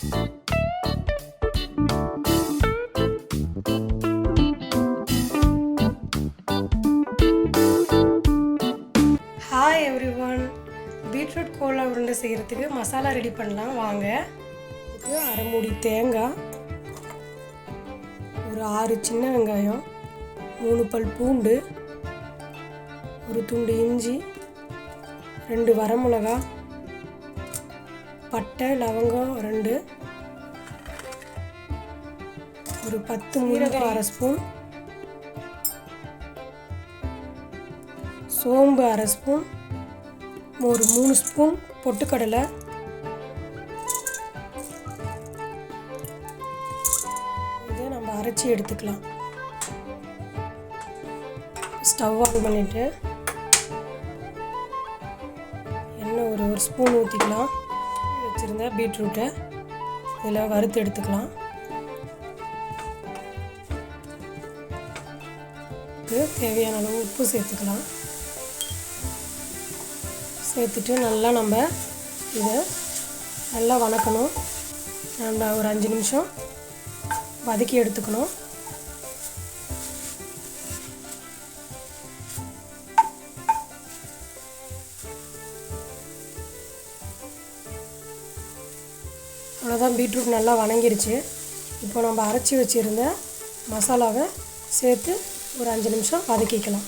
Hi everyone, beetroot Cola உருண்டை செய்கிறதுக்கு masala ready பண்ணலாம் வாங்க. இதுக்கு அரை மூடி தேங்காய், ஒரு 6 சின்ன வெங்காயம், 3 பல் பூண்டு, ஒரு துண்டு இஞ்சி, 2 வரமிளகா, பட்டை லவங்கம் 2, ஒரு 10 சீரகம் 1/2 ஸ்பூன், சோம்பு 1/2 ஸ்பூன், ஒரு 3 ஸ்பூன் பொட்டுக்கடலை, இதை நம்ம அரைச்சி எடுத்துக்கலாம். ஸ்டவ் ஆன் பண்ணிவிட்டு எண்ணெய் ஒரு ஸ்பூன் ஊற்றிக்கலாம். வச்சுருந்த பீட்ரூட்டை இதில் வறுத்து எடுத்துக்கலாம். தேவையான அளவு உப்பு சேர்த்துக்கலாம். சேர்த்துட்டு நல்லா நம்ம இதை நல்லா வதக்கணும். நம்ம ஒரு 5 நிமிஷம் வதக்கி எடுத்துக்கணும். அவ்வளோதான், பீட்ரூட் நல்லா வதங்கிருச்சு. இப்போ நம்ம அரைச்சி வச்சுருந்த மசாலாவை சேர்த்து ஒரு 5 நிமிஷம் வதக்கிக்கலாம்.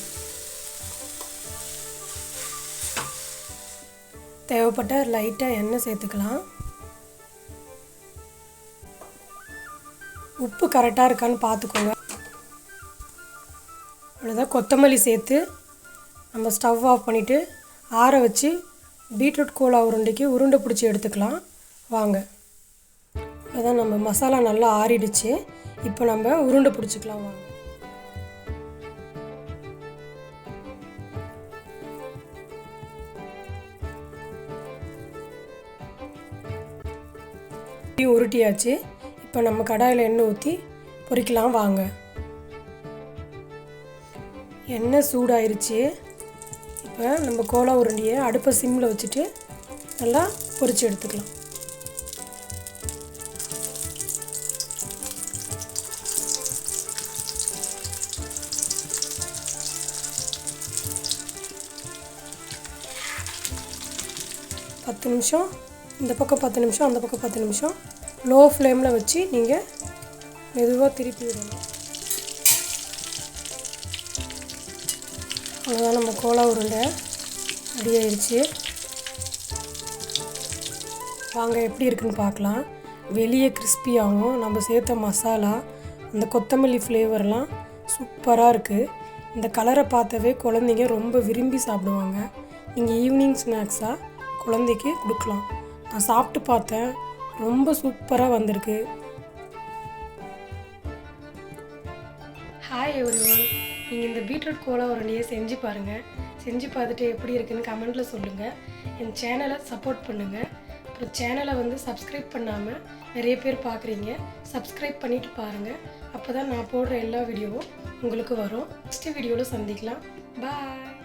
தேவைப்பட்ட லைட்டாக எண்ணெய் சேர்த்துக்கலாம். உப்பு கரெக்டாக இருக்கான்னு பார்த்துக்கோங்க. அவ்வளோதான், கொத்தமல்லி சேர்த்து நம்ம ஸ்டவ் ஆஃப் பண்ணிவிட்டு ஆற வச்சு பீட்ரூட் கோலா உருண்டைக்கு உருண்டை பிடிச்சி எடுத்துக்கலாம் வாங்க. அவ்வளோதான், நம்ம மசாலா நல்லா ஆறிடுச்சு. இப்போ நம்ம உருண்டை பிடிச்சிக்கலாம் வாங்க. உருட்டியாச்சு. இப்போ நம்ம கடாயில் எண்ணெய் ஊற்றி பொரிக்கலாம் வாங்க. எண்ணெய் சூடாயிருச்சு. இப்போ நம்ம கோலா உருண்டையை அடுப்பை சிம்மில் வச்சுட்டு நல்லா பொரித்து எடுத்துக்கலாம். பத்து நிமிஷம் இந்த பக்கம் 10 நிமிஷம், அந்த பக்கம் 10 நிமிஷம் லோ ஃப்ளேமில் வச்சு நீங்கள் மெதுவாக திருப்பி விடணும். அவ்வளோதான், நம்ம கோலா உருண்டை ரெடி ஆயிடுச்சு. வாங்க எப்படி இருக்குன்னு பார்க்கலாம். வெளியே கிறிஸ்பியாகவும் நம்ம சேர்த்த மசாலா அந்த கொத்தமல்லி ஃப்ளேவர்லாம் சூப்பராக இருக்குது. இந்த கலரை பார்த்தாவே குழந்தைங்க ரொம்ப விரும்பி சாப்பிடுவாங்க. நீங்கள் ஈவினிங் ஸ்நாக்ஸாக குழந்தைக்கு கொடுக்கலாம். நான் சாப்பிட்டு பார்த்தேன், ரொம்ப சூப்பராக வந்திருக்கு. ஹாய் எவ்ரிவன், நீங்கள் இந்த பீட்ரூட் கோலா உருண்டையை செஞ்சு பாருங்கள். செஞ்சு பார்த்துட்டு எப்படி இருக்குன்னு கமெண்ட்டில் சொல்லுங்கள். என் சேனலை சப்போர்ட் பண்ணுங்கள். அப்புறம் சேனலை சப்ஸ்கிரைப் பண்ணாமல் நிறைய பேர் பார்க்குறீங்க. சப்ஸ்கிரைப் பண்ணிவிட்டு பாருங்கள். அப்போ தான் நான் போடுற எல்லா வீடியோவும் உங்களுக்கு வரும். நெக்ஸ்ட் வீடியோவில் சந்திக்கலாம். பாய்.